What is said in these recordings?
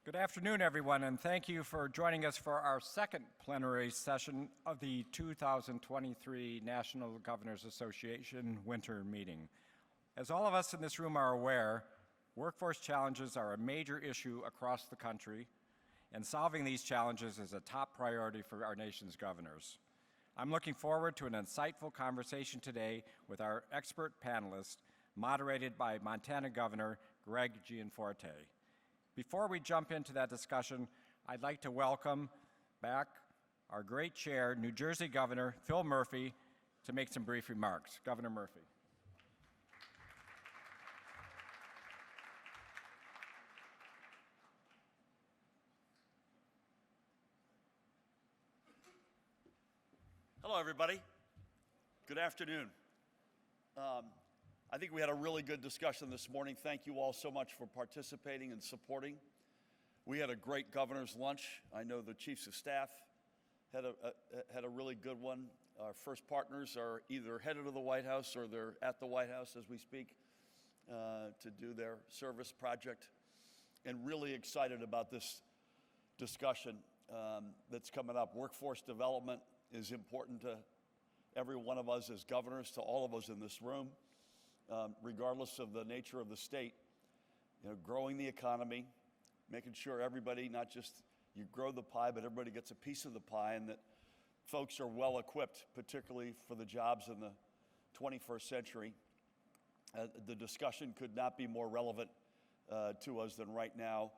Good afternoon, everyone, and thank you for joining us for our second plenary session of the 2023 National Governors Association Winter Meeting. As all of us in this room are aware, workforce challenges are a major issue across the country, and solving these challenges is a top priority for our nation's governors. I'm looking forward to an insightful conversation today with our expert panelists, moderated by Montana Governor Greg Gianforte. Before we jump into that discussion, I'd like to welcome back our great chair, New Jersey Governor Phil Murphy, to make some brief remarks. Governor Murphy. Hello, everybody. Good afternoon. I think we had a really good discussion this morning. Thank you all so much for participating and supporting. We had a great governor's lunch. I know the chiefs of staff had a really good one. Our first partners are either headed to the White House or they're at the White House as we speak to do their service project. And really excited about this discussion that's coming up. Workforce development is important to every one of us as governors, to all of us in this room. Regardless of the nature of the state, growing the economy, making sure everybody, not just you grow the pie, but everybody gets a piece of the pie, and that folks are well equipped, particularly for the jobs in the 21st century. The discussion could not be more relevant to us than right now.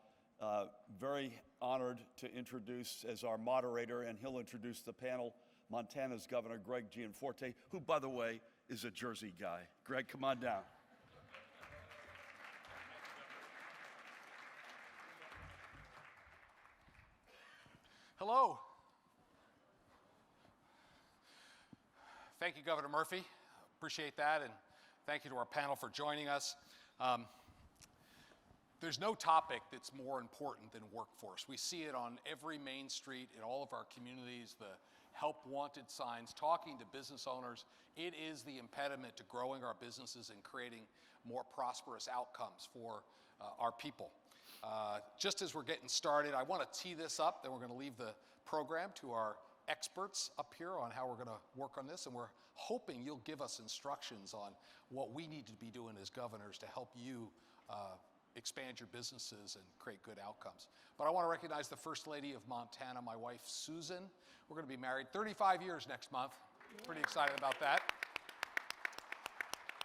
Very honored to introduce as our moderator, and he'll introduce the panel, Montana's Governor Greg Gianforte, who, by the way, is a Jersey guy. Greg, come on down. Hello. Thank you, Governor Murphy. Appreciate that, and thank you to our panel for joining us. There's no topic that's more important than workforce. We see it on every main street in all of our communities, the help wanted signs, talking to business owners. It is the impediment to growing our businesses and creating more prosperous outcomes for our people. Just as we're getting started, I want to tee this up, then we're going to leave the program to our experts up here on how we're going to work on this, and we're hoping you'll give us instructions on what we need to be doing as governors to help you expand your businesses and create good outcomes. But I want to recognize the First Lady of Montana, my wife, Susan. We're going to be married 35 years next month. Pretty excited about that.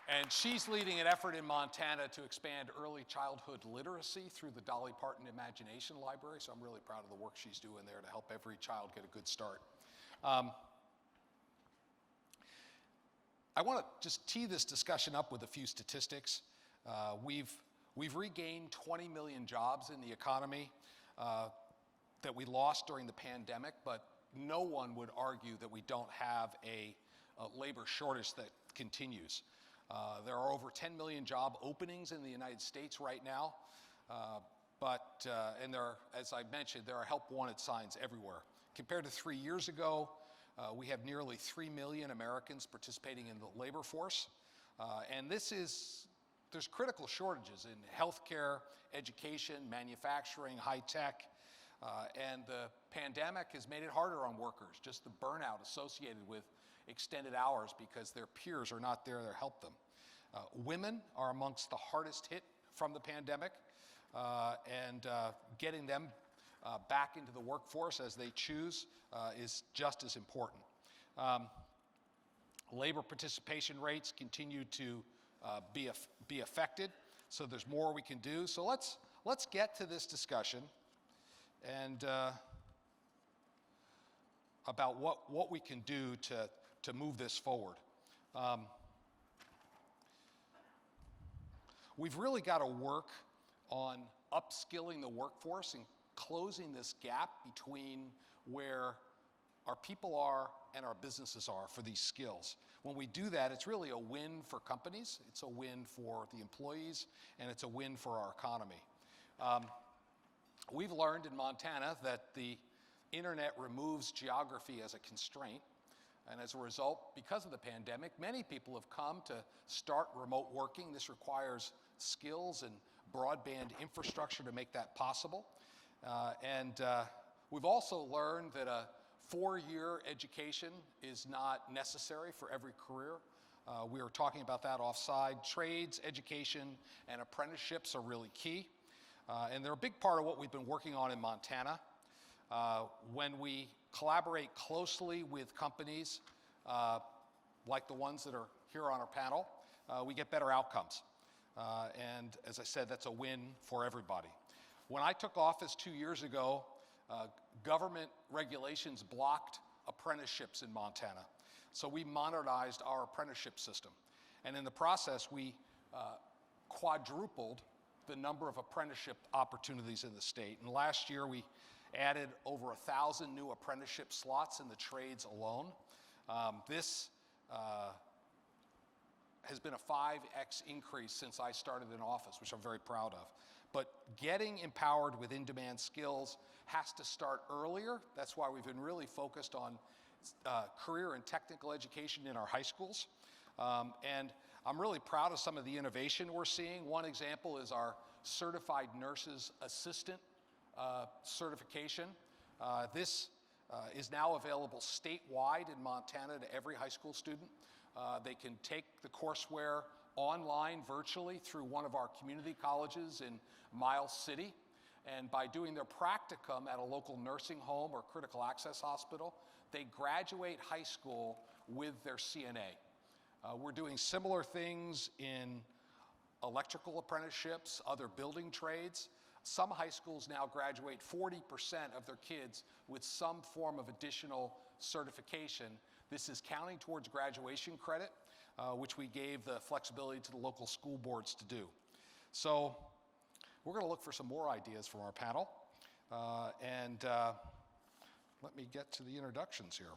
And she's leading an effort in Montana to expand early childhood literacy through the Dolly Parton Imagination Library. So I'm really proud of the work she's doing there to help every child get a good start. I want to just tee this discussion up with a few statistics. We've regained 20 million jobs in the economy that we lost during the pandemic, but no one would argue that we don't have a labor shortage that continues. There are over 10 million job openings in the United States right now, and there are, as I mentioned, there are help wanted signs everywhere. Compared to 3 years ago, we have nearly 3 million Americans participating in the labor force, and there's critical shortages in healthcare, education, manufacturing, high tech, and the pandemic has made it harder on workers, just the burnout associated with extended hours because their peers are not there to help them. Women are amongst the hardest hit from the pandemic, and getting them back into the workforce as they choose is just as important. Labor participation rates continue to be affected, so there's more we can do. So let's get to this discussion and about what we can do to move this forward. We've really got to work on upskilling the workforce and closing this gap between where our people are and our businesses are for these skills. When we do that, it's really a win for companies, it's a win for the employees, and it's a win for our economy. We've learned in Montana that the internet removes geography as a constraint, and as a result, because of the pandemic, many people have come to start remote working. This requires skills and broadband infrastructure to make that possible. We've also learned that a 4-year education is not necessary for every career. We were talking about that offside. Trades, education, and apprenticeships are really key. And they're a big part of what we've been working on in Montana. When we collaborate closely with companies like the ones that are here on our panel, we get better outcomes. And as I said, that's a win for everybody. When I took office 2 years ago, government regulations blocked apprenticeships in Montana. So we modernized our apprenticeship system. And in the process, we quadrupled the number of apprenticeship opportunities in the state. And last year, we added over 1,000 new apprenticeship slots in the trades alone. This has been a 5x increase since I started in office, which I'm very proud of. But getting empowered with in-demand skills has to start earlier. That's why we've been really focused on career and technical education in our high schools. And I'm really proud of some of the innovation we're seeing. One example is our Certified Nurses Assistant certification. This is now available statewide in Montana to every high school student. They can take the courseware online virtually through one of our community colleges in Miles City. And by doing their practicum at a local nursing home or critical access hospital, they graduate high school with their CNA. We're doing similar things in electrical apprenticeships, other building trades. Some high schools now graduate 40% of their kids with some form of additional certification. This is counting towards graduation credit, which we gave the flexibility to the local school boards to do. So we're going to look for some more ideas from our panel. Let me get to the introductions here.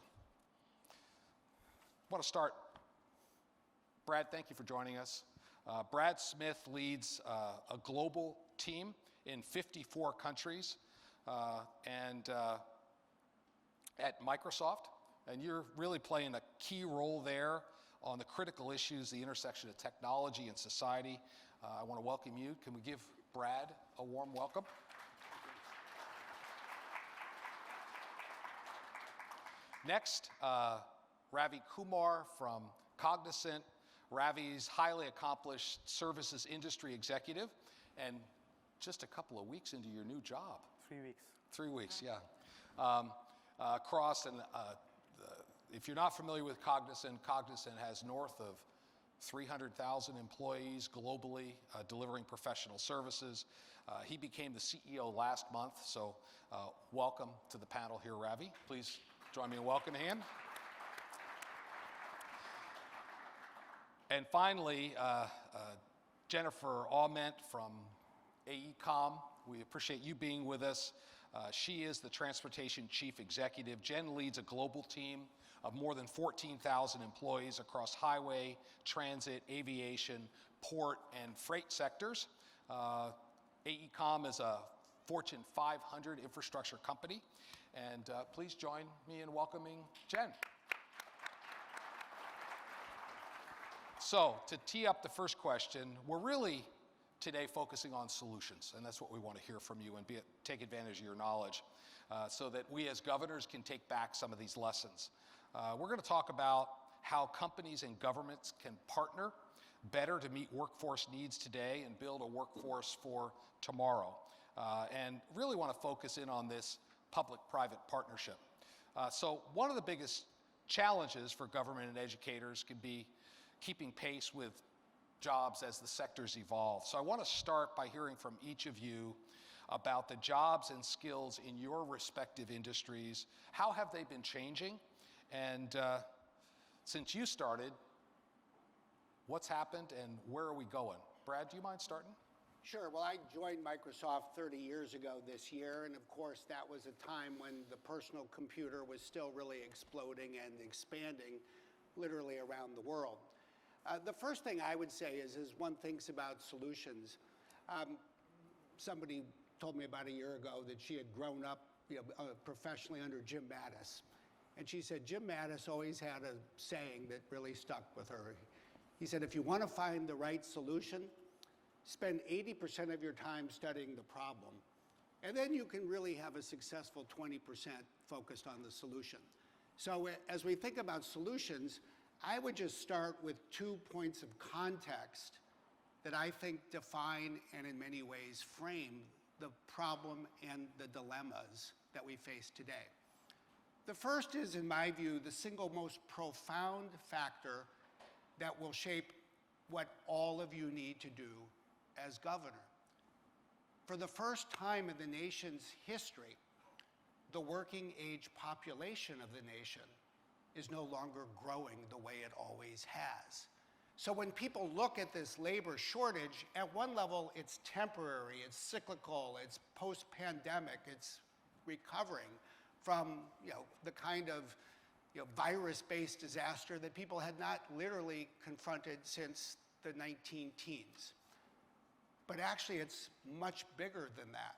I want to start. Brad, thank you for joining us. Brad Smith leads a global team in 54 countries at Microsoft, and you're really playing a key role there on the critical issues, the intersection of technology and society. I want to welcome you. Can we give Brad a warm welcome? Next, Ravi Kumar from Cognizant. Ravi's highly accomplished services industry executive, and just a couple of weeks into your new job. 3 weeks. 3 weeks, yeah. If you're not familiar with Cognizant, Cognizant has north of 300,000 employees globally delivering professional services. He became the CEO last month, so welcome to the panel here, Ravi. Please join me in welcoming him. And finally, Jennifer Aument from AECOM. We appreciate you being with us. She is the Transportation Chief Executive. Jen leads a global team of more than 14,000 employees across highway, transit, aviation, port, and freight sectors. AECOM is a Fortune 500 infrastructure company. And please join me in welcoming Jen. So, to tee up the first question, we're really today focusing on solutions, and that's what we want to hear from you and take advantage of your knowledge so that we as governors can take back some of these lessons. We're going to talk about how companies and governments can partner better to meet workforce needs today and build a workforce for tomorrow. And really want to focus in on this public-private partnership. So one of the biggest challenges for government and educators can be keeping pace with jobs as the sectors evolve. So I want to start by hearing from each of you about the jobs and skills in your respective industries. How have they been changing? And since you started, what's happened and where are we going? Brad, do you mind starting? Sure. Well, I joined Microsoft 30 years ago this year, and of course that was a time when the personal computer was still really exploding and expanding literally around the world. The first thing I would say is one thinks about solutions. Somebody told me about a year ago that she had grown up professionally under Jim Mattis. And she said Jim Mattis always had a saying that really stuck with her. He said, if you want to find the right solution, spend 80% of your time studying the problem And then you can really have a successful 20% focused on the solution. So as we think about solutions, I would just start with 2 points of context that I think define and in many ways frame the problem and the dilemmas that we face today. The first is, in my view, the single most profound factor that will shape what all of you need to do as governor. For the first time in the nation's history, the working age population of the nation is no longer growing the way it always has. So when people look at this labor shortage, at one level it's temporary, it's cyclical, it's post-pandemic, it's recovering from the kind of virus-based disaster that people had not literally confronted since the 19-teens. But actually it's much bigger than that.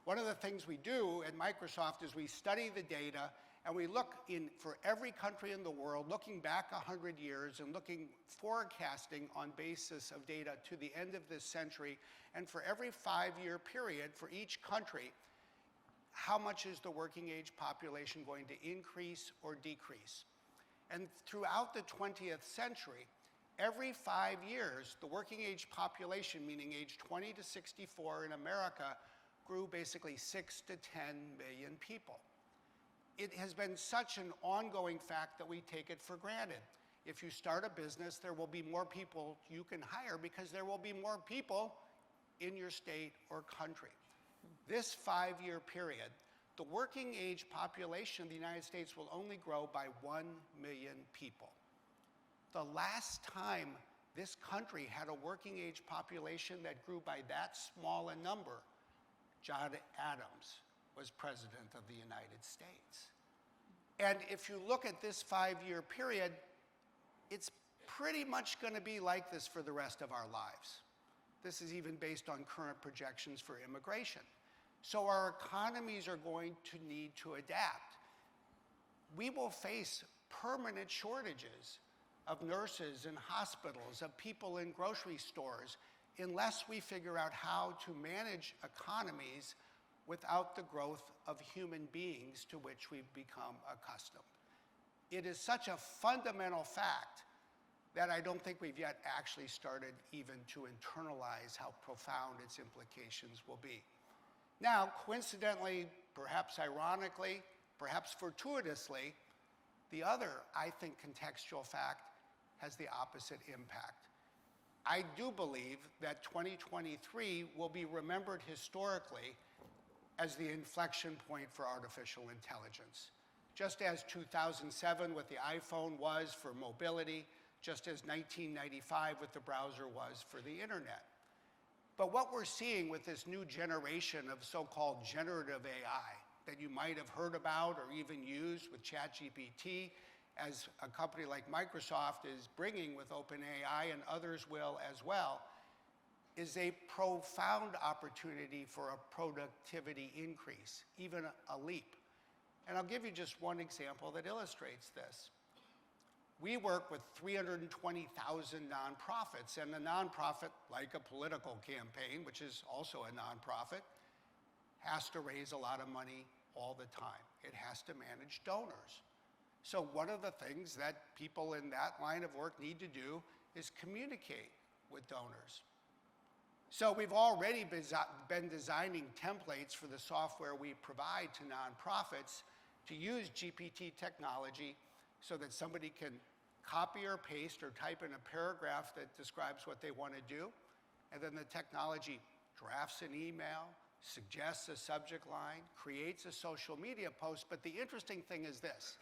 One of the things we do at Microsoft is we study the data and we look for every country in the world, looking back 100 years and forecasting on basis of data to the end of this century, and for every 5-year period for each country, how much is the working age population going to increase or decrease? And throughout the 20th century, every 5 years, the working age population, meaning age 20 to 64 in America, grew basically 6 to 10 million people. It has been such an ongoing fact that we take it for granted. If you start a business, there will be more people you can hire because there will be more people in your state or country. This 5-year period, the working age population of the United States will only grow by 1 million people. The last time this country had a working age population that grew by that small a number, John Adams was president of the United States. And if you look at this 5-year period, it's pretty much going to be like this for the rest of our lives. This is even based on current projections for immigration. So our economies are going to need to adapt. We will face permanent shortages of nurses in hospitals, of people in grocery stores, unless we figure out how to manage economies without the growth of human beings to which we've become accustomed. It is such a fundamental fact that I don't think we've yet actually started even to internalize how profound its implications will be. Now, coincidentally, perhaps ironically, perhaps fortuitously, the other, I think, contextual fact has the opposite impact. I do believe that 2023 will be remembered historically as the inflection point for artificial intelligence. Just as 2007 with the iPhone was for mobility, just as 1995 with the browser was for the internet. But what we're seeing with this new generation of so-called generative AI that you might have heard about or even used with ChatGPT, as a company like Microsoft is bringing with OpenAI and others will as well, is a profound opportunity for a productivity increase, even a leap. And I'll give you just one example that illustrates this. We work with 320,000 nonprofits, and a nonprofit, like a political campaign, which is also a nonprofit, has to raise a lot of money all the time. It has to manage donors. So one of the things that people in that line of work need to do is communicate with donors. So we've already been designing templates for the software we provide to nonprofits to use GPT technology so that somebody can copy or paste or type in a paragraph that describes what they want to do, and then the technology drafts an email, suggests a subject line, creates a social media post. But the interesting thing is this.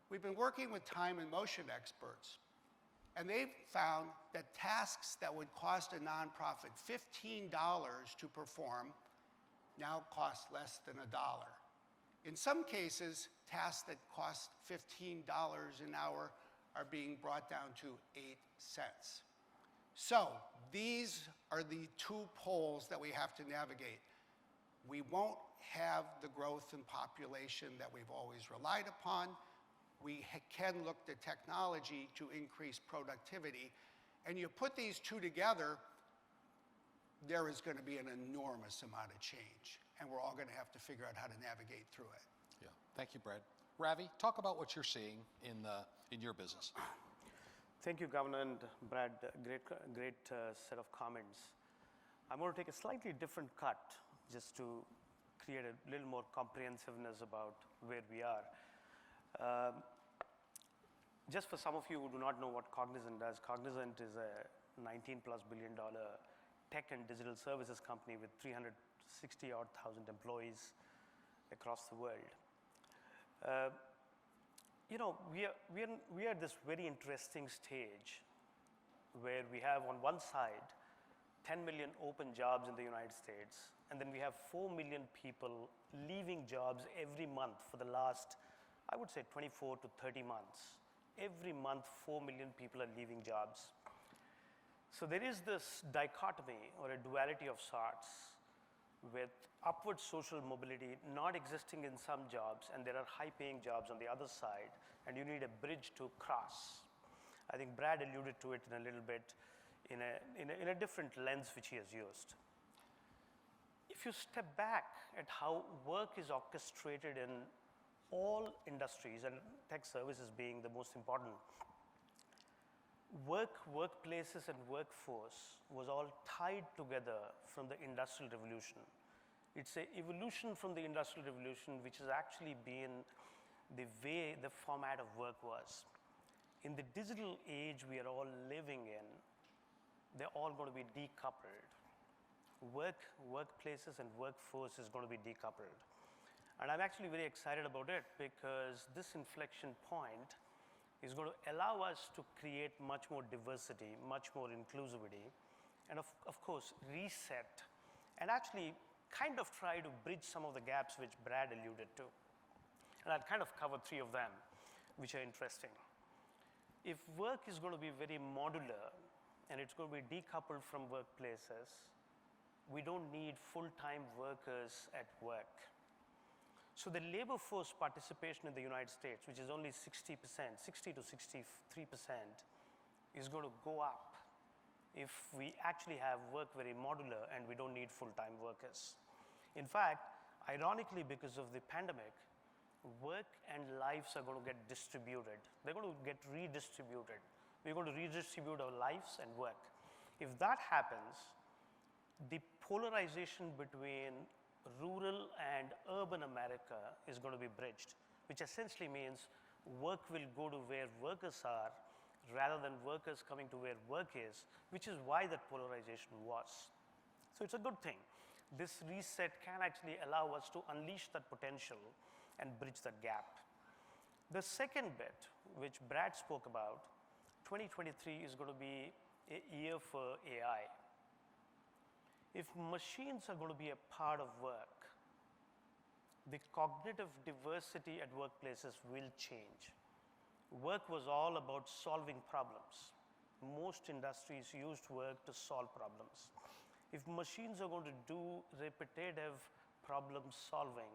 We've been working with time and motion experts, and they've found that tasks that would cost a nonprofit $15 to perform now cost less than $1. In some cases, tasks that cost $15 an hour are being brought down to 8 cents. So these are the 2 poles that we have to navigate. We won't have the growth in population that we've always relied upon. We can look to technology to increase productivity. And you put these 2 together, there is going to be an enormous amount of change, and we're all going to have to figure out how to navigate through it. Yeah. Thank you, Brad. Ravi, talk about what you're seeing in your business. Thank you, Governor and Brad. Great set of comments. I'm going to take a slightly different cut just to create a little more comprehensiveness about where we are. Just for some of you who do not know what Cognizant does, Cognizant is a $19+ billion tech and digital services company with 360,000 employees across the world. We are at this very interesting stage where we have on one side 10 million open jobs in the United States, and then we have 4 million people leaving jobs every month for the last, I would say, 24 to 30 months. Every month, 4 million people are leaving jobs. So there is this dichotomy or a duality of sorts with upward social mobility not existing in some jobs, and there are high-paying jobs on the other side, and you need a bridge to cross. I think Brad alluded to it in a little bit in a different lens which he has used. If you step back at how work is orchestrated in all industries, and tech services being the most important, workplaces and workforce was all tied together from the Industrial Revolution. It's an evolution from the Industrial Revolution which has actually been the way the format of work was. In the digital age we are all living in, they're all going to be decoupled. Workplaces and workforce is going to be decoupled. And I'm actually very excited about it because this inflection point is going to allow us to create much more diversity, much more inclusivity, and of course, reset, and actually kind of try to bridge some of the gaps which Brad alluded to. And I'll kind of cover 3 of them, which are interesting. If work is going to be very modular, and it's going to be decoupled from workplaces, we don't need full-time workers at work. So the labor force participation in the United States, which is only 60%, 60 to 63%, is going to go up if we actually have work very modular and we don't need full-time workers. In fact, ironically, because of the pandemic, work and lives are going to get distributed. They're going to get redistributed. We're going to redistribute our lives and work. If that happens, the polarization between rural and urban America is going to be bridged, which essentially means work will go to where workers are rather than workers coming to where work is, which is why that polarization was. So it's a good thing. This reset can actually allow us to unleash that potential and bridge that gap. The second bit, which Brad spoke about, 2023 is going to be a year for AI. If machines are going to be a part of work, the cognitive diversity at workplaces will change. Work was all about solving problems. Most industries used work to solve problems. If machines are going to do repetitive problem solving,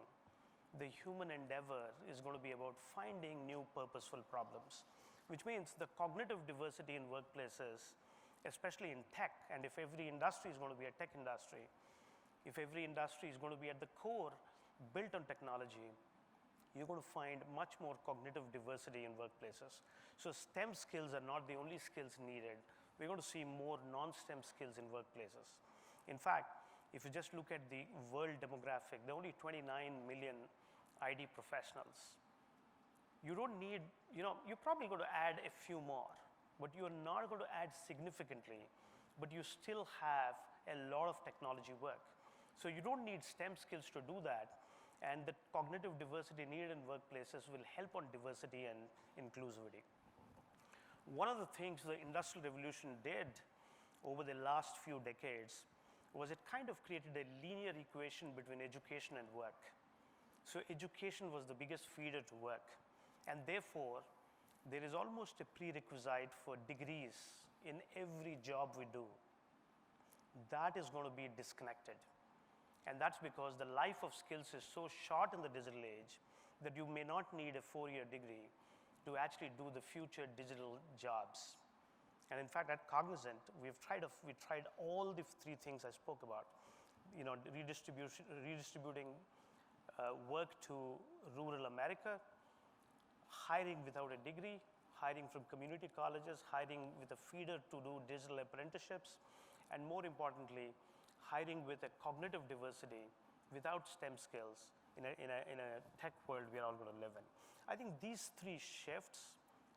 the human endeavor is going to be about finding new purposeful problems, which means the cognitive diversity in workplaces, especially in tech, and if every industry is going to be a tech industry, if every industry is going to be at the core built on technology, you're going to find much more cognitive diversity in workplaces. So STEM skills are not the only skills needed. We're going to see more non-STEM skills in workplaces. In fact, if you just look at the world demographic, there are only 29 million IT professionals. You don't need, you're probably going to add a few more, but you're not going to add significantly, but you still have a lot of technology work. So you don't need STEM skills to do that, and the cognitive diversity needed in workplaces will help on diversity and inclusivity. One of the things the Industrial Revolution did over the last few decades was it kind of created a linear equation between education and work. So education was the biggest feeder to work, and therefore, there is almost a prerequisite for degrees in every job we do. That is going to be disconnected. And that's because the life of skills is so short in the digital age that you may not need a 4-year degree to actually do the future digital jobs. And in fact, at Cognizant, we tried all the three things I spoke about. Redistributing work to rural America, hiring without a degree, hiring from community colleges, hiring with a feeder to do digital apprenticeships, and more importantly, hiring with a cognitive diversity without STEM skills in a tech world we are all going to live in. I think these three shifts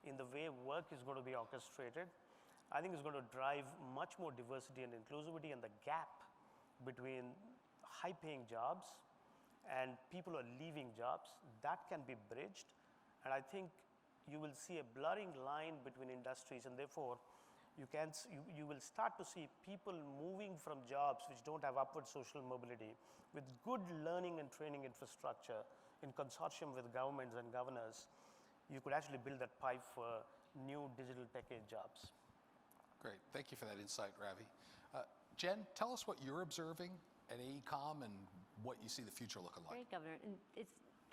in the way work is going to be orchestrated, I think is going to drive much more diversity and inclusivity, and the gap between high-paying jobs and people who are leaving jobs, that can be bridged. And I think you will see a blurring line between industries, and therefore you will start to see people moving from jobs which don't have upward social mobility with good learning and training infrastructure in consortium with governments and governors. You could actually build that pipe for new digital tech-age jobs. Great, thank you for that insight, Ravi. Jen, tell us what you're observing at AECOM and what you see the future looking like. Great, Governor. And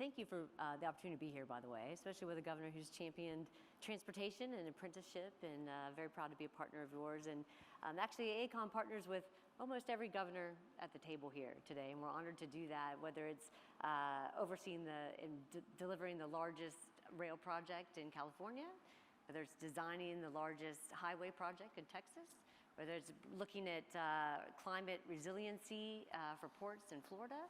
thank you for the opportunity to be here, by the way, especially with a governor who's championed transportation and apprenticeship, and very proud to be a partner of yours. And actually, AECOM partners with almost every governor at the table here today, and we're honored to do that, whether it's overseeing delivering the largest rail project in California, whether it's designing the largest highway project in Texas, whether it's looking at climate resiliency for ports in Florida.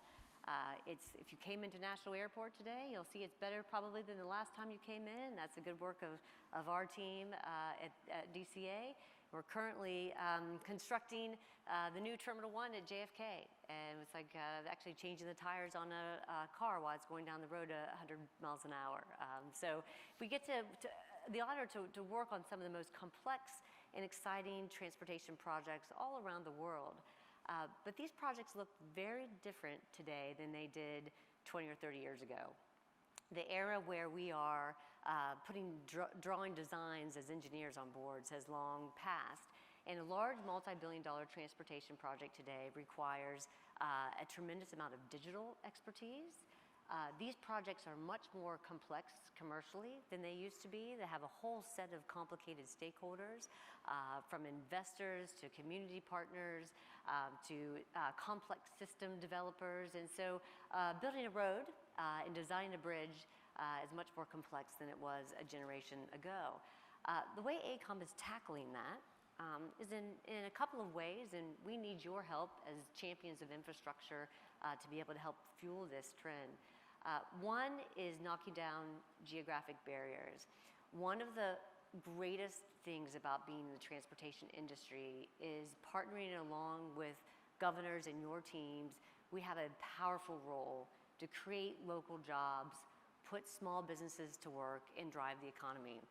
If you came into National Airport today, you'll see it's better probably than the last time you came in. That's a good work of our team at DCA. We're currently constructing the new Terminal 1 at JFK, and it's like actually changing the tires on a car while it's going down the road at 100 miles an hour. So we get the honor to work on some of the most complex and exciting transportation projects all around the world. But these projects look very different today than they did 20 or 30 years ago. The era where we are drawing designs as engineers on boards has long passed. And a large multi-billion-dollar transportation project today requires a tremendous amount of digital expertise. These projects are much more complex commercially than they used to be. They have a whole set of complicated stakeholders, from investors to community partners to complex system developers. And so building a road and designing a bridge is much more complex than it was a generation ago. The way AECOM is tackling that is in a couple of ways, and we need your help as champions of infrastructure to be able to help fuel this trend. One is knocking down geographic barriers. One of the greatest things about being in the transportation industry is partnering along with governors and your teams. We have a powerful role to create local jobs, put small businesses to work, and drive the economy,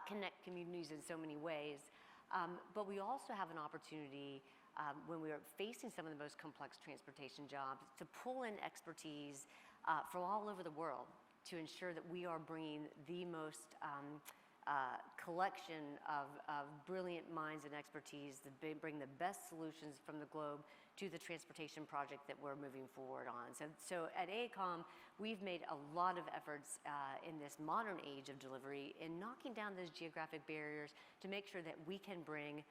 connect communities in so many ways. But we also have an opportunity when we are facing some of the most complex transportation jobs to pull in expertise from all over the world to ensure that we are bringing the most collection of brilliant minds and expertise to bring the best solutions from the globe to the transportation project that we're moving forward on. So at AECOM, we've made a lot of efforts in this modern age of delivery in knocking down those geographic barriers to make sure that we can bring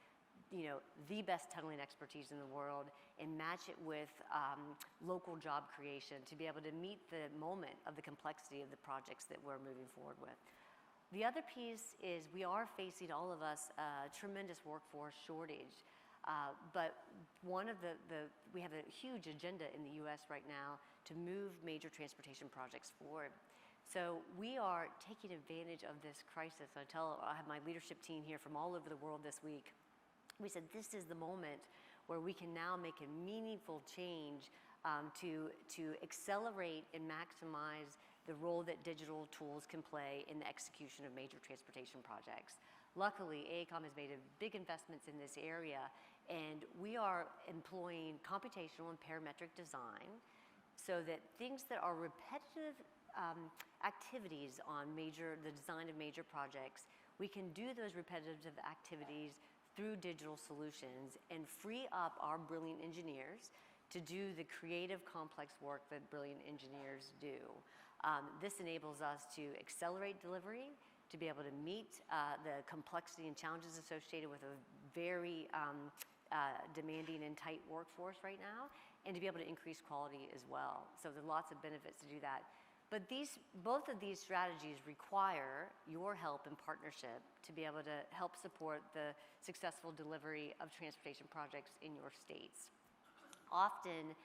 the best tunneling expertise in the world and match it with local job creation to be able to meet the moment of the complexity of the projects that we're moving forward with. The other piece is we are facing, all of us, a tremendous workforce shortage. But one of we have a huge agenda in the US right now to move major transportation projects forward. So we are taking advantage of this crisis. I have my leadership team here from all over the world this week. We said this is the moment where we can now make a meaningful change to accelerate and maximize the role that digital tools can play in the execution of major transportation projects. Luckily, AECOM has made big investments in this area, and we are employing computational and parametric design so that things that are repetitive activities on the design of major projects, we can do those repetitive activities through digital solutions and free up our brilliant engineers to do the creative, complex work that brilliant engineers do. This enables us to accelerate delivery, to be able to meet the complexity and challenges associated with a very demanding and tight workforce right now, and to be able to increase quality as well. So there's lots of benefits to do that. But both of these strategies require your help and partnership to be able to help support the successful delivery of transportation projects in your states. Often,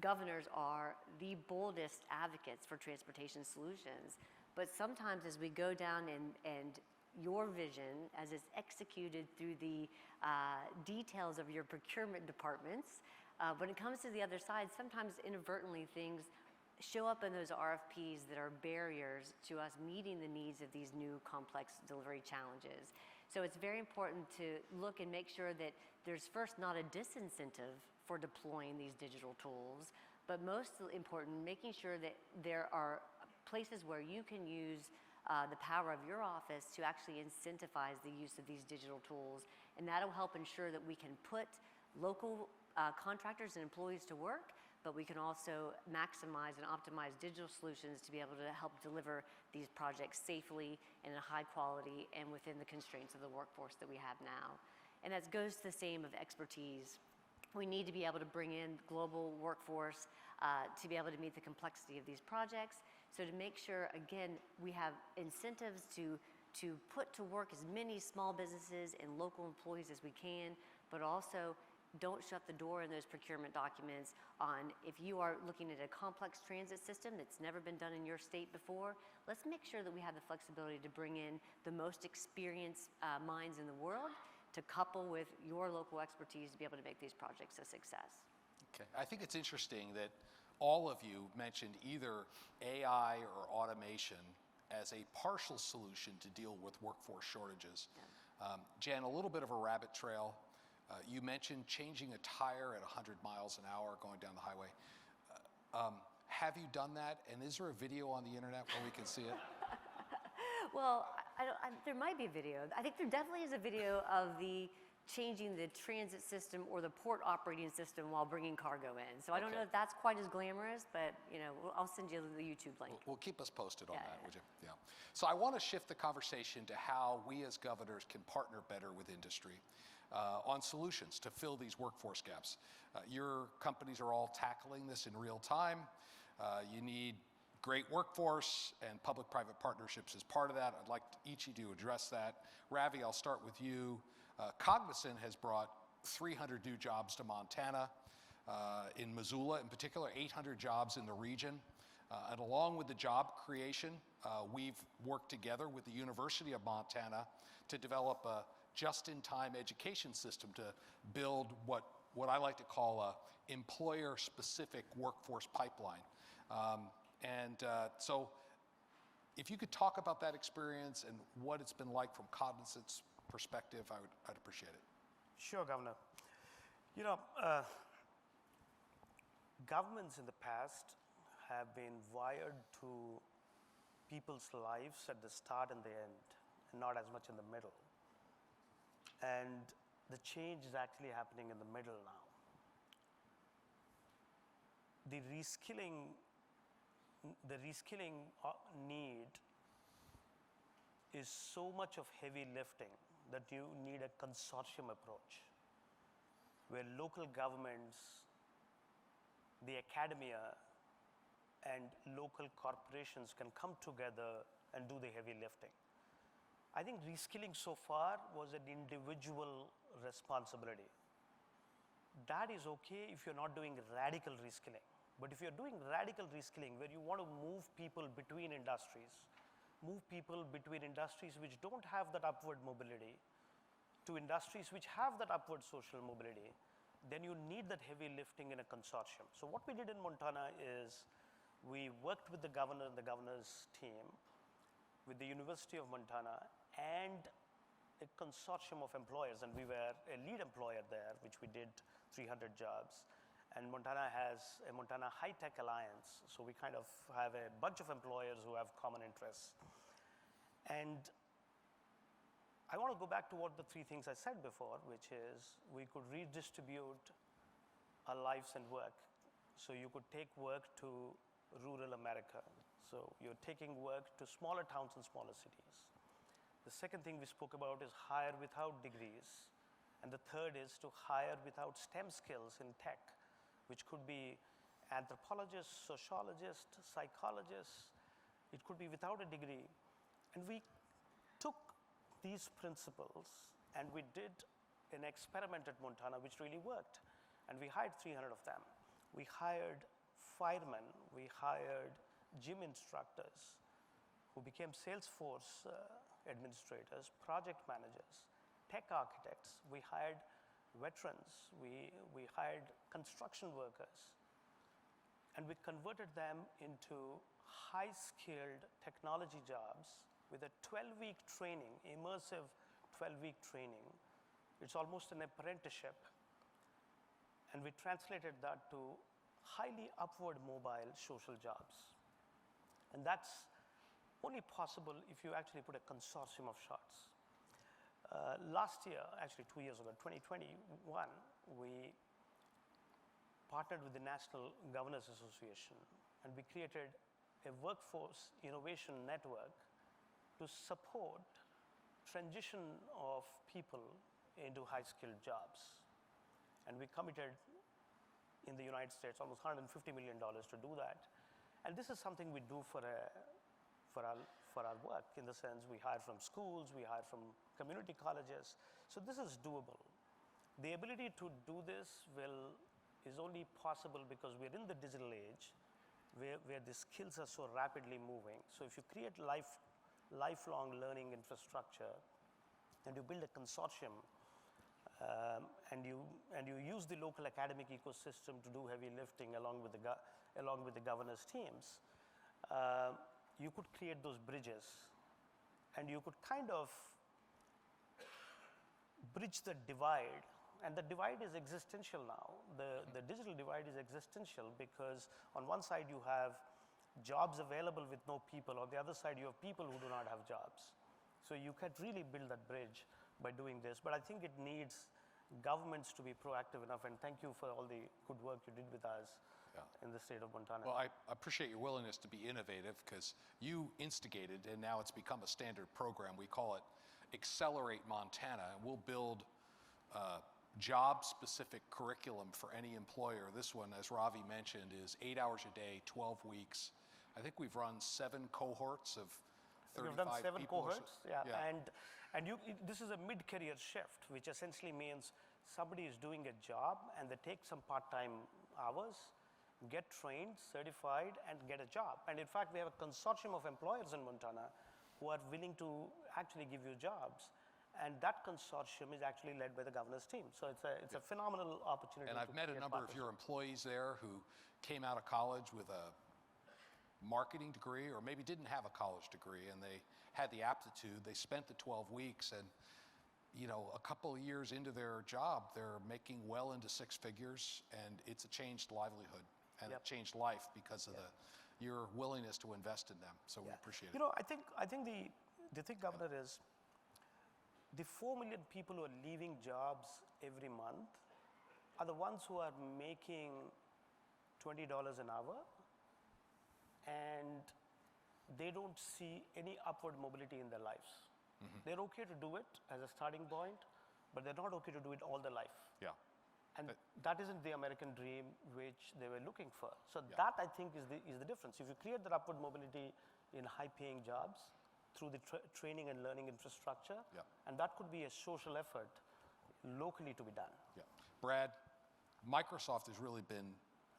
governors are the boldest advocates for transportation solutions, but sometimes as we go down and your vision, as it's executed through the details of your procurement departments, when it comes to the other side, sometimes inadvertently things show up in those RFPs that are barriers to us meeting the needs of these new complex delivery challenges. So it's very important to look and make sure that there's first not a disincentive for deploying these digital tools, but most important, making sure that there are places where you can use the power of your office to actually incentivize the use of these digital tools. And that'll help ensure that we can put local contractors and employees to work, but we can also maximize and optimize digital solutions to be able to help deliver these projects safely and in high quality and within the constraints of the workforce that we have now. And that goes to the same of expertise. We need to be able to bring in global workforce to be able to meet the complexity of these projects. So to make sure, again, we have incentives to put to work as many small businesses and local employees as we can, but also don't shut the door in those procurement documents on if you are looking at a complex transit system that's never been done in your state before, let's make sure that we have the flexibility to bring in the most experienced minds in the world to couple with your local expertise to be able to make these projects a success. Okay. I think it's interesting that all of you mentioned either AI or automation as a partial solution to deal with workforce shortages. Yeah. Jan, a little bit of a rabbit trail. You mentioned changing a tire at 100 miles an hour going down the highway. Have you done that? And is there a video on the internet where we can see it? Well, there might be a video. I think there definitely is a video of the changing the transit system or the port operating system while bringing cargo in. So I don't know if that's quite as glamorous, but I'll send you the YouTube link. We'll keep us posted on that, would you? Yeah. So I want to shift the conversation to how we as governors can partner better with industry on solutions to fill these workforce gaps. Your companies are all tackling this in real time. You need great workforce, and public-private partnerships is part of that. I'd like each of you to address that. Ravi, I'll start with you. Cognizant has brought 300 new jobs to Montana, in Missoula in particular, 800 jobs in the region. And along with the job creation, we've worked together with the University of Montana to develop a just-in-time education system to build what I like to call a employer-specific workforce pipeline. So if you could talk about that experience and what it's been like from Cognizant's perspective, I'd appreciate it. Sure, Governor. Governments in the past have been wired to people's lives at the start and the end, and not as much in the middle. And the change is actually happening in the middle now. The reskilling need is so much of heavy lifting that you need a consortium approach where local governments, the academia, and local corporations can come together and do the heavy lifting. I think reskilling so far was an individual responsibility. That is okay if you're not doing radical reskilling. But if you're doing radical reskilling where you want to move people between industries which don't have that upward mobility to industries which have that upward social mobility, then you need that heavy lifting in a consortium. So what we did in Montana is we worked with the governor and the governor's team, with the University of Montana and a consortium of employers, and we were a lead employer there, which we did 300 jobs. And Montana has a Montana High Tech Alliance, so we kind of have a bunch of employers who have common interests. And I want to go back to what the three things I said before, which is we could redistribute our lives and work. So you could take work to rural America. So you're taking work to smaller towns and smaller cities. The second thing we spoke about is hire without degrees. And the third is to hire without STEM skills in tech, which could be anthropologists, sociologists, psychologists. It could be without a degree. And we took these principles and we did an experiment at Montana which really worked. And we hired 300 of them. We hired firemen, we hired gym instructors who became Salesforce administrators, project managers, tech architects. We hired veterans, we hired construction workers. And we converted them into high-skilled technology jobs with a 12-week training, immersive 12-week training. It's almost an apprenticeship. And we translated that to highly upward mobile social jobs. And that's only possible if you actually put a consortium of shots. Last year, actually 2 years ago, 2021, we partnered with the National Governors Association, and we created a workforce innovation network to support transition of people into high-skilled jobs. And we committed in the United States almost $150 million to do that. And this is something we do for our work, in the sense we hire from schools, we hire from community colleges. So this is doable. The ability to do this is only possible because we're in the digital age where the skills are so rapidly moving. So if you create lifelong learning infrastructure and you build a consortium and you use the local academic ecosystem to do heavy lifting along with the governors' teams, you could create those bridges, and you could kind of bridge the divide. And the divide is existential now. The digital divide is existential because on one side you have jobs available with no people, on the other side you have people who do not have jobs. So you can really build that bridge by doing this. But I think it needs governments to be proactive enough, and thank you for all the good work you did with us in the state of Montana. Well, I appreciate your willingness to be innovative, because you instigated, and now it's become a standard program. We call it Accelerate Montana, and we'll build job-specific curriculum for any employer. This one, as Ravi mentioned, is 8 hours a day, 12 weeks. I think we've run 7 cohorts of 35 We've done 7 people or so. cohorts, and this is a mid-career shift, which essentially means somebody is doing a job and they take some part-time hours, get trained, certified, and get a job. And in fact, we have a consortium of employers in Montana who are willing to actually give you jobs. And that consortium is actually led by the governor's team. So it's a phenomenal opportunity. And I've met a number of your employees there who came out of college with a marketing degree, or maybe didn't have a college degree, and they had the aptitude. They spent the 12 weeks, and a couple of years into their job, they're making well into 6 figures, and it's a changed livelihood and a changed life because of your willingness to invest in them. So we appreciate it. I think the thing, Governor, is the 4 million people who are leaving jobs every month are the ones who are making $20 an hour, and they don't see any upward mobility in their lives. They're okay to do it as a starting point, but they're not okay to do it all their life. Yeah. And that isn't the American dream which they were looking for. So that, I think, is the difference. If you create that upward mobility in high-paying jobs through the training and learning infrastructure, and that could be a social effort locally to be done. Yeah. Brad, Microsoft has really been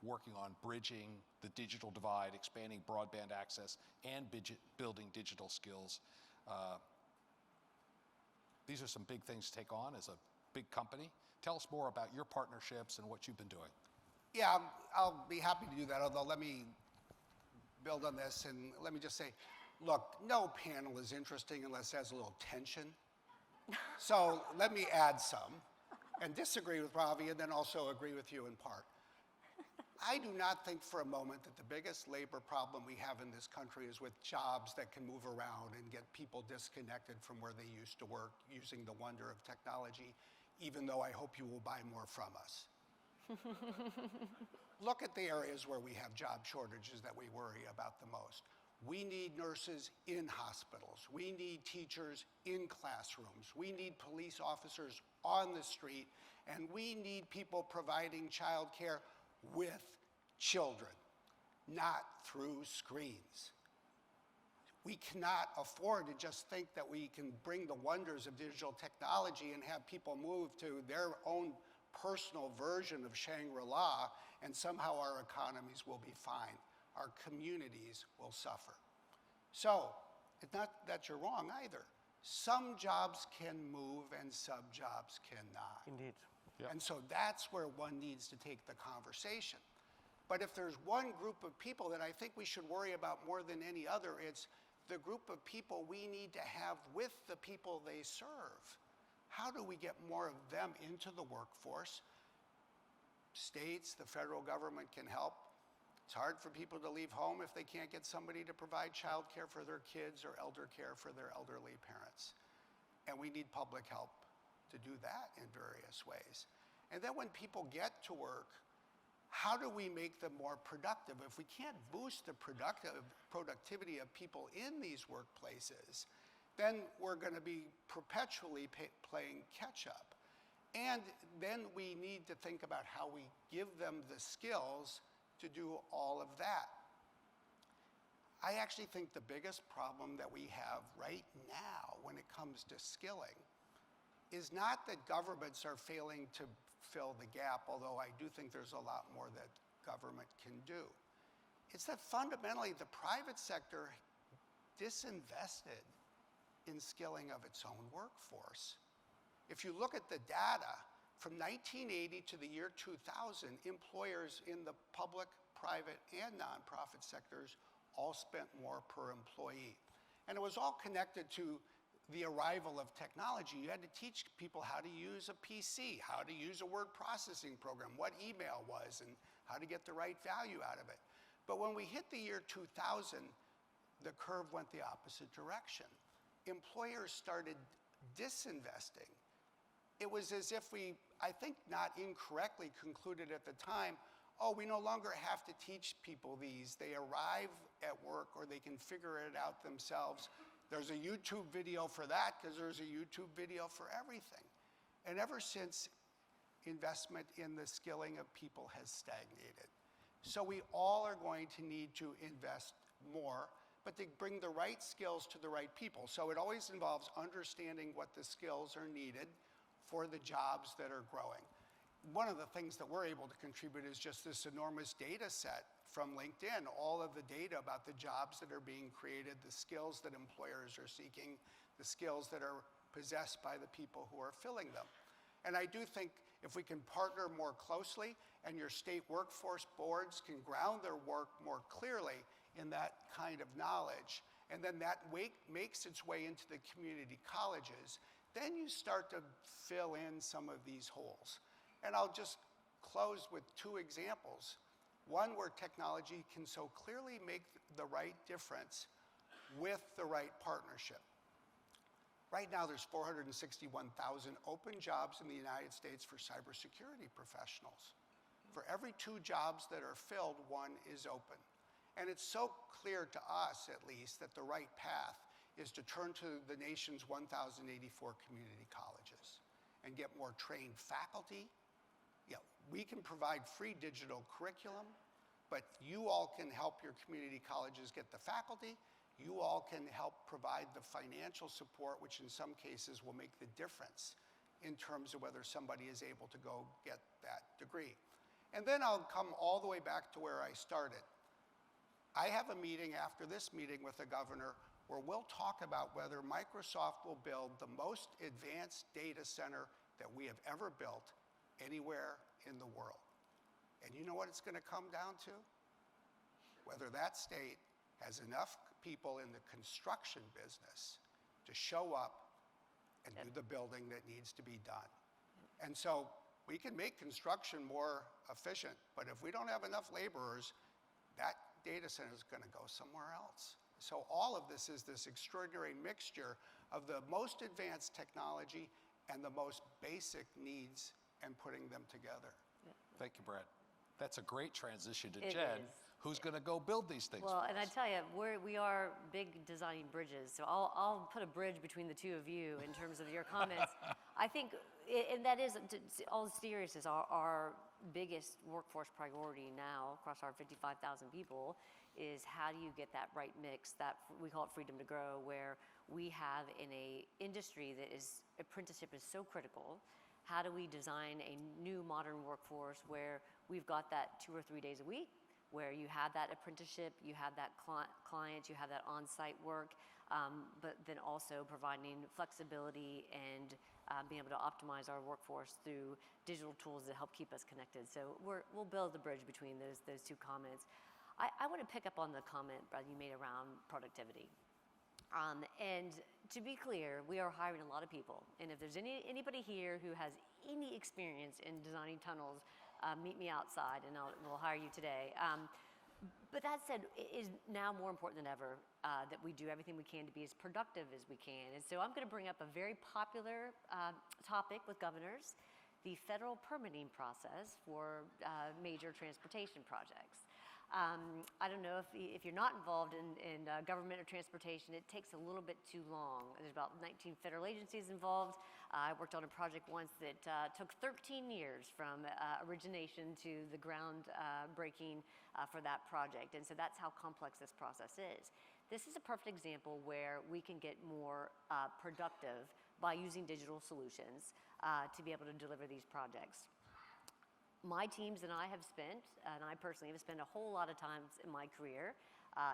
working on bridging the digital divide, expanding broadband access, and building digital skills. These are some big things to take on as a big company. Tell us more about your partnerships and what you've been doing. Yeah, I'll be happy to do that, although let me build on this and let me just say, look, no panel is interesting unless it has a little tension. So let me add some and disagree with Ravi and then also agree with you in part. I do not think for a moment that the biggest labor problem we have in this country is with jobs that can move around and get people disconnected from where they used to work using the wonder of technology, even though I hope you will buy more from us. Look at the areas where we have job shortages that we worry about the most. We need nurses in hospitals. We need teachers in classrooms. We need police officers on the street. And we need people providing childcare with children, not through screens. We cannot afford to just think that we can bring the wonders of digital technology and have people move to their own personal version of Shangri-La and somehow our economies will be fine. Our communities will suffer. So, it's not that you're wrong either. Some jobs can move and some jobs cannot. Indeed. And so that's where one needs to take the conversation. But if there's one group of people that I think we should worry about more than any other, it's the group of people we need to have with the people they serve. How do we get more of them into the workforce? States, the federal government can help. It's hard for people to leave home if they can't get somebody to provide child care for their kids or elder care for their elderly parents. And we need public help to do that in various ways. And then when people get to work, how do we make them more productive? If we can't boost the productivity of people in these workplaces, then we're going to be perpetually playing catch up. And then we need to think about how we give them the skills to do all of that. I actually think the biggest problem that we have right now when it comes to skilling is not that governments are failing to fill the gap, although I do think there's a lot more that government can do. It's that fundamentally the private sector disinvested in skilling of its own workforce. If you look at the data, from 1980 to the year 2000, employers in the public, private, and nonprofit sectors all spent more per employee. And it was all connected to the arrival of technology. You had to teach people how to use a PC, how to use a word processing program, what email was, and how to get the right value out of it. But when we hit the year 2000, the curve went the opposite direction. Employers started disinvesting. It was as if we, I think not incorrectly, concluded at the time, oh, we no longer have to teach people these. They arrive at work or they can figure it out themselves. There's a YouTube video for that because there's a YouTube video for everything. And ever since, investment in the skilling of people has stagnated. So we all are going to need to invest more, but to bring the right skills to the right people. So it always involves understanding what the skills are needed for the jobs that are growing. One of the things that we're able to contribute is just this enormous data set from LinkedIn, all of the data about the jobs that are being created, the skills that employers are seeking, the skills that are possessed by the people who are filling them. And I do think if we can partner more closely and your state workforce boards can ground their work more clearly in that kind of knowledge, and then that makes its way into the community colleges, then you start to fill in some of these holes. And I'll just close with two examples. One where technology can so clearly make the right difference with the right partnership. Right now there's 461,000 open jobs in the United States for cybersecurity professionals. For every 2 jobs that are filled, 1 is open. And it's so clear to us, at least, that the right path is to turn to the nation's 1,084 community colleges and get more trained faculty. Yeah, we can provide free digital curriculum, but you all can help your community colleges get the faculty. You all can help provide the financial support, which in some cases will make the difference in terms of whether somebody is able to go get that degree. And then I'll come all the way back to where I started. I have a meeting after this meeting with the governor where we'll talk about whether Microsoft will build the most advanced data center that we have ever built anywhere in the world. And you know what it's going to come down to? Whether that state has enough people in the construction business to show up and do the building that needs to be done. And so we can make construction more efficient, but if we don't have enough laborers, that data center is going to go somewhere else. So all of this is this extraordinary mixture of the most advanced technology and the most basic needs and putting them together. Thank you, Brett. That's a great transition to It Jen, is. Who's going to go build these things Well, for and I us? tell you, we are big designing bridges, so I'll put a bridge between the two of you in terms of your comments. I think, and that is, all seriousness, our biggest workforce priority now across our 55,000 people is how do you get that right mix, that we call it freedom to grow, where we have in a industry that is, apprenticeship is so critical. How do we design a new modern workforce where we've got that 2 or 3 days a week, where you have that apprenticeship, you have that client, you have that on-site work, but then also providing flexibility and being able to optimize our workforce through digital tools that help keep us connected. So we'll build the bridge between those two comments. I want to pick up on the comment, Brad, you made around productivity. And to be clear, we are hiring a lot of people. And if there's anybody here who has any experience in designing tunnels, meet me outside and we'll hire you today. But that said, it is now more important than ever that we do everything we can to be as productive as we can. And so I'm going to bring up a very popular topic with governors, the federal permitting process for major transportation projects. I don't know if you're not involved in government or transportation, it takes a little bit too long. There's about 19 federal agencies involved. I worked on a project once that took 13 years from origination to the ground breaking for that project. And so that's how complex this process is. This is a perfect example where we can get more productive by using digital solutions to be able to deliver these projects. My teams and I have spent, and I personally have spent a whole lot of times in my career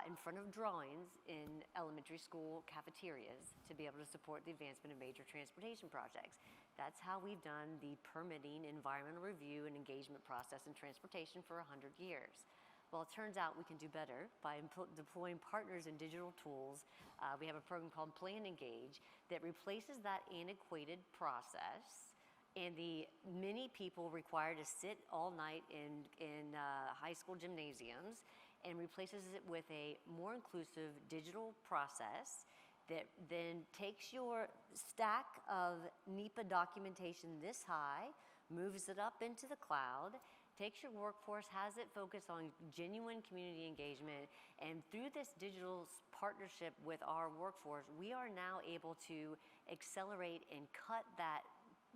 in front of drawings in elementary school cafeterias to be able to support the advancement of major transportation projects. That's how we've done the permitting, environmental review, and engagement process in transportation for 100 years. Well, it turns out we can do better by deploying partners in digital tools. We have a program called Plan Engage that replaces that antiquated process and the many people required to sit all night in high school gymnasiums, and replaces it with a more inclusive digital process that then takes your stack of NEPA documentation this high, moves it up into the cloud, takes your workforce, has it focus on genuine community engagement, and through this digital partnership with our workforce, we are now able to accelerate and cut that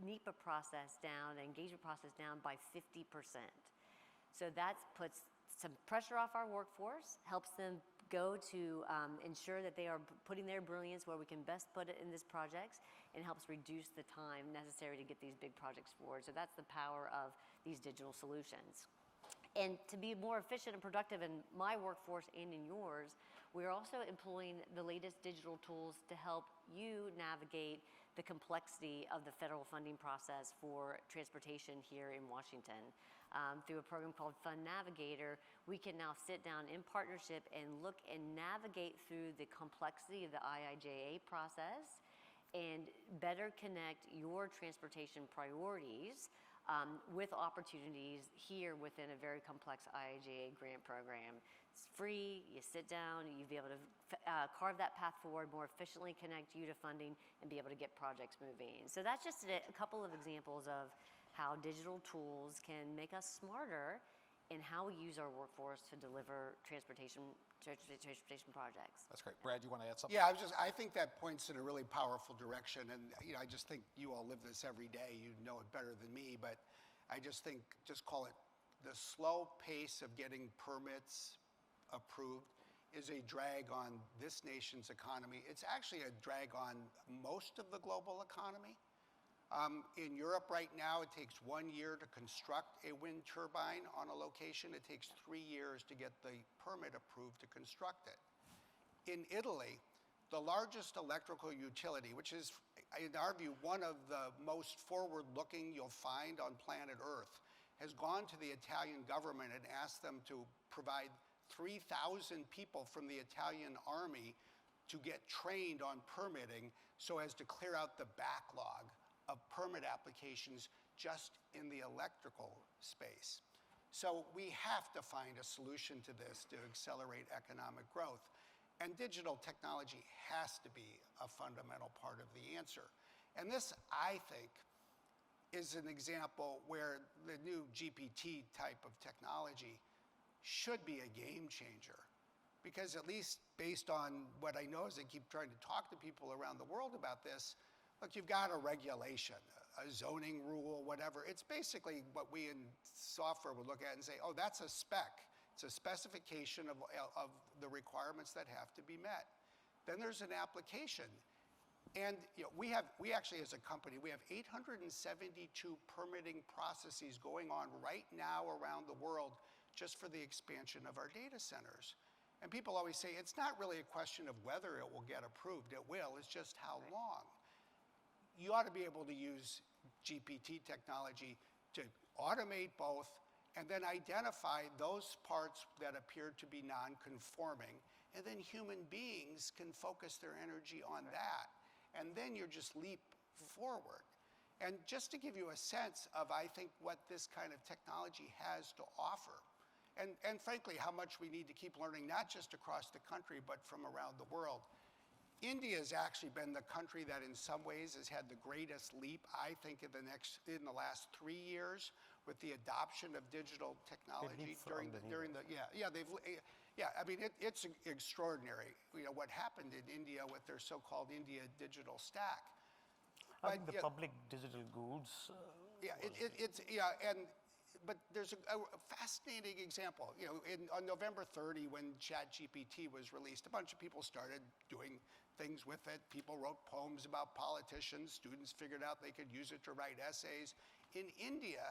NEPA process down, the engagement process down by 50%. So that puts some pressure off our workforce, helps them go to ensure that they are putting their brilliance where we can best put it in these projects, and helps reduce the time necessary to get these big projects forward. So that's the power of these digital solutions. And to be more efficient and productive in my workforce and in yours, we're also employing the latest digital tools to help you navigate the complexity of the federal funding process for transportation here in Washington. Through a program called Fund Navigator, we can now sit down in partnership and look and navigate through the complexity of the IIJA process and better connect your transportation priorities with opportunities here within a very complex IIJA grant program. It's free, you sit down, you'll be able to carve that path forward, more efficiently connect you to funding, and be able to get projects moving. So that's just a couple of examples of how digital tools can make us smarter in how we use our workforce to deliver transportation projects. That's great. Brad, you want to add something? Yeah, I think that points in a really powerful direction, and I just think you all live this every day. You know it better than me, but I just think, just call it the slow pace of getting permits approved is a drag on this nation's economy. It's actually a drag on most of the global economy. In Europe right now, it takes 1 year to construct a wind turbine on a location. It takes 3 years to get the permit approved to construct it. In Italy, the largest electrical utility, which is, in our view, one of the most forward-looking you'll find on planet Earth, has gone to the Italian government and asked them to provide 3,000 people from the Italian army to get trained on permitting so as to clear out the backlog of permit applications just in the electrical space. So we have to find a solution to this to accelerate economic growth. And digital technology has to be a fundamental part of the answer. And this, I think, is an example where the new GPT type of technology should be a game changer. Because at least based on what I know as I keep trying to talk to people around the world about this, look, you've got a regulation, a zoning rule, whatever. It's basically what we in software would look at and say, oh, that's a spec. It's a specification of the requirements that have to be met. Then there's an application. And we actually, as a company, we have 872 permitting processes going on right now around the world just for the expansion of our data centers. And people always say, it's not really a question of whether it will get approved. It will, it's just how long. You ought to be able to use GPT technology to automate both and then identify those parts that appear to be non-conforming. And then human beings can focus their energy on that. And then you're just leap forward. And just to give you a sense of, I think, what this kind of technology has to offer, and frankly, how much we need to keep learning, not just across the country, but from around the world. India has actually been the country that in some ways has had the greatest leap, I think, in the last 3 years with the adoption of digital technology I mean, it's extraordinary, what happened in India with their so-called India digital stack. I think the public digital goods. But there's a fascinating example. On November 30, when ChatGPT was released, a bunch of people started doing things with it. People wrote poems about politicians. Students figured out they could use it to write essays. In India,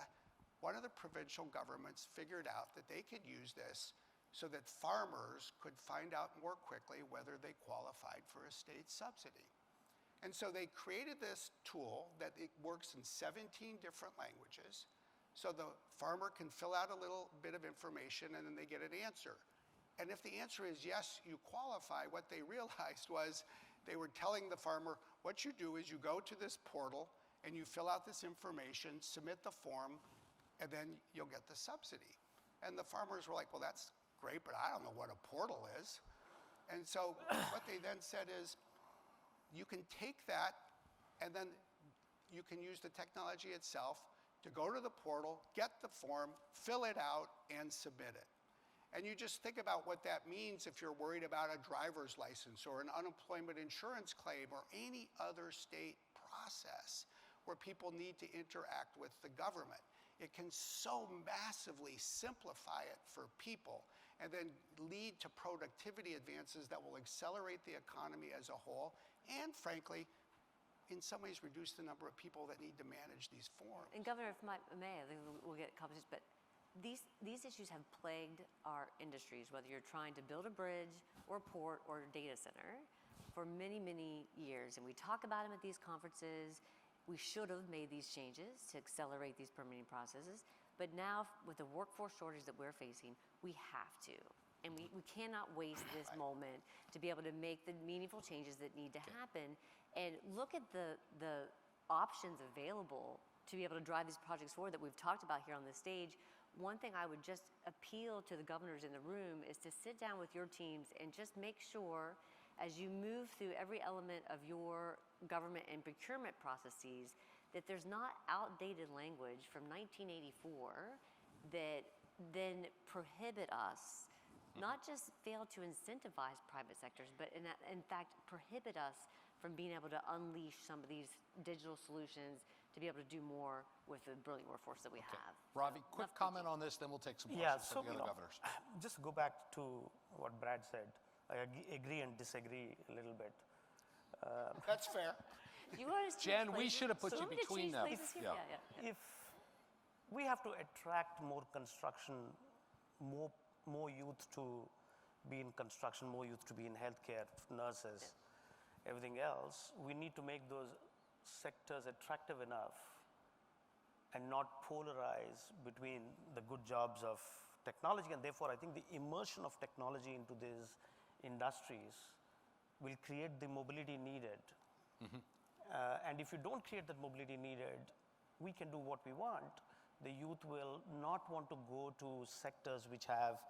one of the provincial governments figured out that they could use this so that farmers could find out more quickly whether they qualified for a state subsidy. And so they created this tool that it works in 17 different languages. So the farmer can fill out a little bit of information and then they get an answer. And if the answer is yes, you qualify, what they realized was they were telling the farmer, what you do is you go to this portal and you fill out this information, submit the form, and then you'll get the subsidy. And the farmers were like, well, that's great, but I don't know what a portal is. And so what they then said is, you can take that and then you can use the technology itself to go to the portal, get the form, fill it out, and submit it. And you just think about what that means if you're worried about a driver's license or an unemployment insurance claim or any other state process where people need to interact with the government. It can so massively simplify it for people and then lead to productivity advances that will accelerate the economy as a whole and, frankly, in some ways reduce the number of people that need to manage these forms. And Governor, if I may, I think we'll get conversations, but these issues have plagued our industries, whether you're trying to build a bridge or a port or a data center for many, many years. And we talk about them at these conferences. We should have made these changes to accelerate these permitting processes. But now with the workforce shortage that we're facing, we have to. And we cannot waste this moment to be able to make the meaningful changes that need to happen. And look at the options available to be able to drive these projects forward that we've talked about here on the stage. One thing I would just appeal to the governors in the room is to sit down with your teams and just make sure as you move through every element of your government and procurement processes that there's not outdated language from 1984 that then prohibit us, not just fail to incentivize private sectors, but in fact prohibit us from being able to unleash some of these digital solutions to be able to do more with the brilliant workforce that we have. Ravi, So, quick love comment thinking. on this, then we'll take some Yeah, questions so from the other governors. just go back to what Brad said. I agree and disagree a little bit. That's fair. You want us to Jen, change we places? should have put So you want me to between change them. places here? Yeah. Yeah. If we have to attract more construction, more youth to be in construction, more youth to be in healthcare, nurses, everything else, we need to make those sectors attractive enough and not polarize between the good jobs of technology. And therefore, I think the immersion of technology into these industries will create the mobility needed. And if you don't create that mobility needed, we can do what we want. The youth will not want to go to sectors which have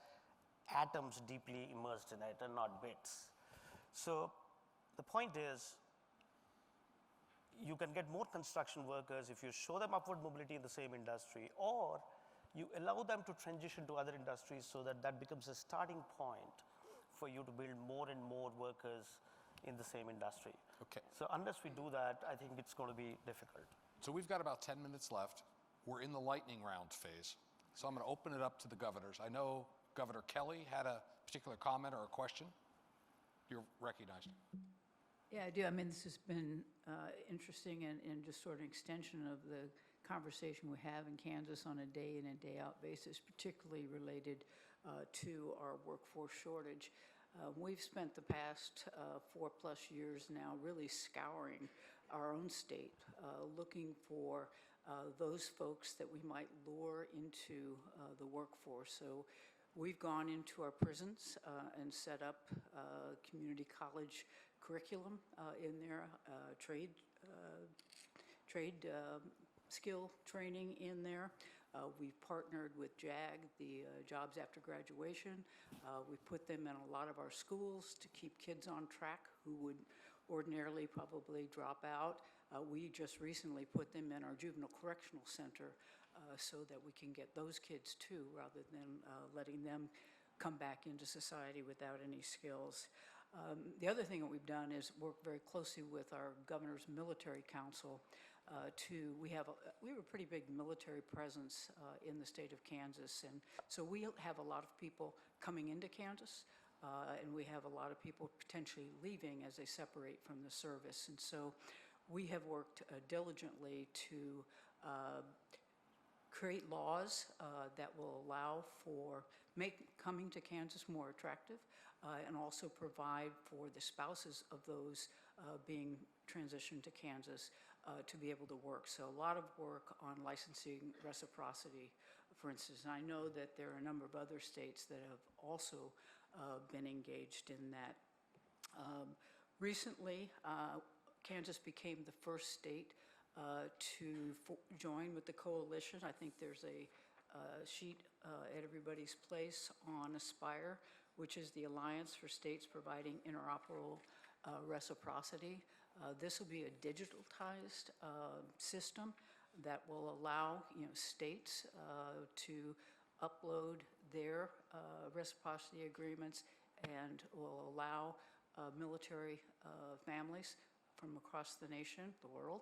atoms deeply immersed in it and not bits. So the point is, you can get more construction workers if you show them upward mobility in the same industry, or you allow them to transition to other industries so that that becomes a starting point for you to build more and more workers in the same industry. Okay. So unless we do that, I think it's going to be difficult. So we've got about 10 minutes left. We're in the lightning round phase. So I'm going to open it up to the governors. I know Governor Kelly had a particular comment or a question. You're recognized. Yeah, I do. I mean, this has been interesting and just sort of an extension of the conversation we have in Kansas on a day in and day out basis, particularly related to our workforce shortage. We've spent the past 4+ years now really scouring our own state, looking for those folks that we might lure into the workforce. So we've gone into our prisons and set up community college curriculum in there, trade skill training in there. We've partnered with JAG, the Jobs After Graduation. We put them in a lot of our schools to keep kids on track who would ordinarily probably drop out. We just recently put them in our juvenile correctional center so that we can get those kids too, rather than letting them come back into society without any skills. The other thing that we've done is work very closely with our Governor's Military Council. We have a pretty big military presence in the state of Kansas, and so we have a lot of people coming into Kansas, and we have a lot of people potentially leaving as they separate from the service. And so we have worked diligently to create laws that will allow for coming to Kansas more attractive, and also provide for the spouses of those being transitioned to Kansas to be able to work. So a lot of work on licensing reciprocity, for instance. And I know that there are a number of other states that have also been engaged in that. Recently, Kansas became the first state to join with the coalition. I think there's a sheet at everybody's place on Aspire, which is the Alliance for States Providing Interoperable Reciprocity. This will be a digitalized system that will allow states to upload their reciprocity agreements, and will allow military families from across the nation, the world,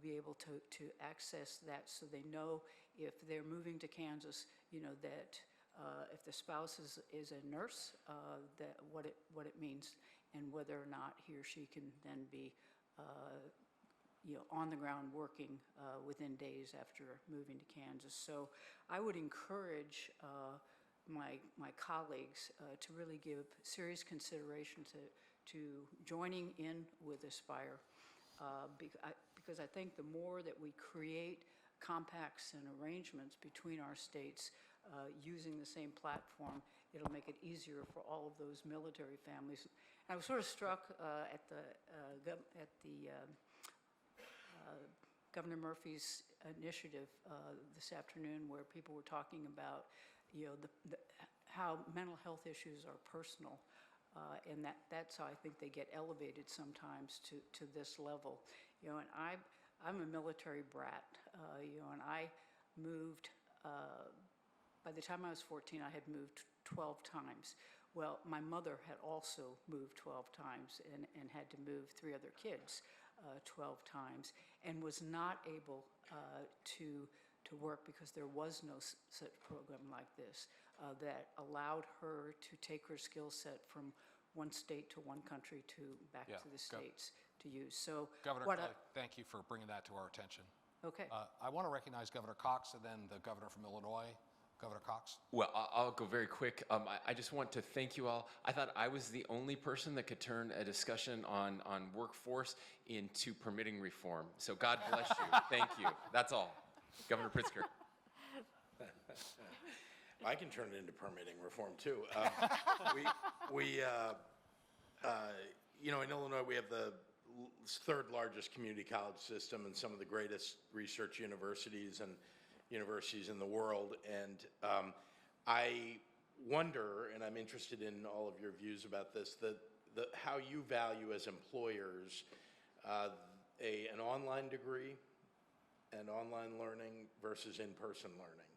be able to access that, so they know if they're moving to Kansas, that if the spouse is a nurse, that what it means, and whether or not he or she can then be on the ground working within days after moving to Kansas. So I would encourage my colleagues to really give serious consideration to joining in with Aspire, because I think the more that we create compacts and arrangements between our states using the same platform, it'll make it easier for all of those military families. I was sort of struck at Governor Murphy's initiative this afternoon, where people were talking about how mental health issues are personal, and that's how I think they get elevated sometimes to this level. And I'm a military brat, and I moved. By the time I was 14, I had moved 12 times. Well, my mother had also moved 12 times and had to move 3 other kids 12 times, and was not able to work because there was no such program like this that allowed her to take her skill set from one state to one country to back to the states to use. So Governor Kelly, thank you for bringing that to our attention. Okay. I want to recognize Governor Cox and then the governor from Illinois. Governor Cox? Well, I'll go very quick. I just want to thank you all. I thought I was the only person that could turn a discussion on workforce into permitting reform. So God bless you. Thank you. That's all. Governor Pritzker. I can turn it into permitting reform too. In Illinois, we have the third largest community college system and some of the greatest research universities in the world. And I wonder, and I'm interested in all of your views about this, how you value as employers an online degree and online learning versus in-person learning.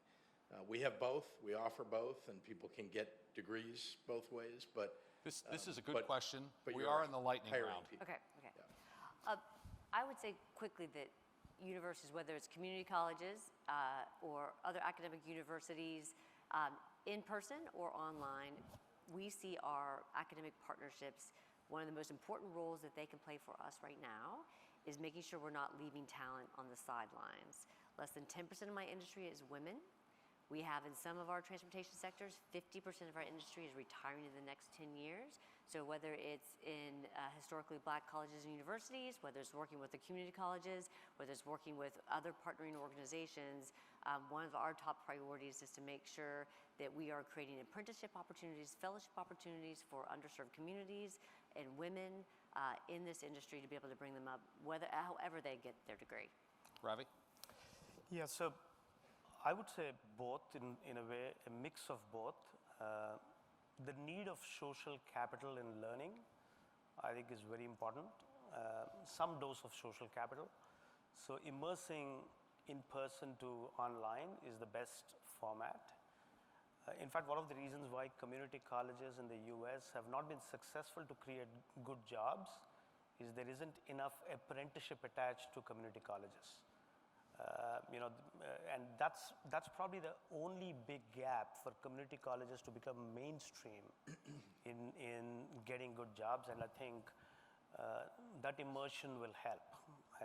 We have both, we offer both, and people can get degrees both ways, but. This is a good but- question. but We you're are in the lightning hiring round. people. Okay, okay. I would say quickly that universities, whether it's community colleges or other academic universities, in person or online, we see our academic partnerships, one of the most important roles that they can play for us right now is making sure we're not leaving talent on the sidelines. Less than 10% of my industry is women. We have in some of our transportation sectors, 50% of our industry is retiring in the next 10 years. So whether it's in historically black colleges and universities, whether it's working with the community colleges, whether it's working with other partnering organizations, one of our top priorities is to make sure that we are creating apprenticeship opportunities, fellowship opportunities for underserved communities and women in this industry to be able to bring them up, however they get their degree. Ravi? Yeah, so I would say both, in a way, a mix of both. The need of social capital in learning, I think, is very important. Some dose of social capital. So immersing in person to online is the best format. In fact, one of the reasons why community colleges in the US have not been successful to create good jobs is there isn't enough apprenticeship attached to community colleges. And that's probably the only big gap for community colleges to become mainstream in getting good jobs. And I think that immersion will help.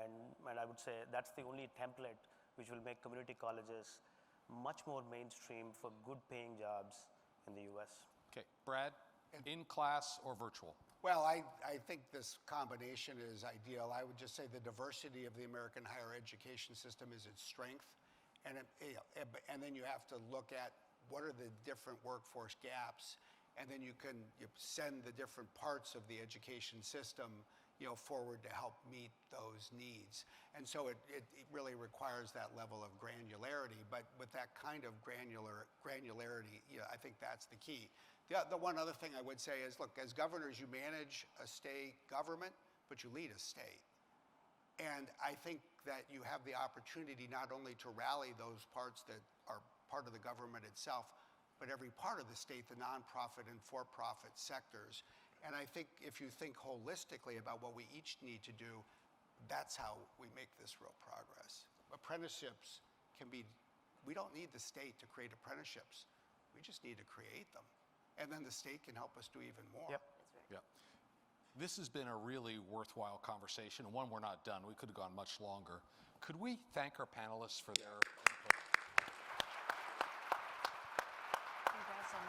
And I would say that's the only template which will make community colleges much more mainstream for good paying jobs in the US. Okay, Brad, in class or virtual? Well, I think this combination is ideal. I would just say the diversity of the American higher education system is its strength. And then you have to look at what are the different workforce gaps, and then you send the different parts of the education system forward to help meet those needs. And so it really requires that level of granularity, but with that kind of granularity, I think that's the key. The one other thing I would say is, look, as governors, you manage a state government, but you lead a state. And I think that you have the opportunity not only to rally those parts that are part of the government itself, but every part of the state, the nonprofit and for-profit sectors. And I think if you think holistically about what we each need to do, that's how we make this real progress. Apprenticeships we don't need the state to create apprenticeships. We just need to create them. And then the state can help us do even more. Yep. That's right. Yeah. This has been a really worthwhile conversation, and one we're not done. We could have gone much longer. Could we thank our panelists for their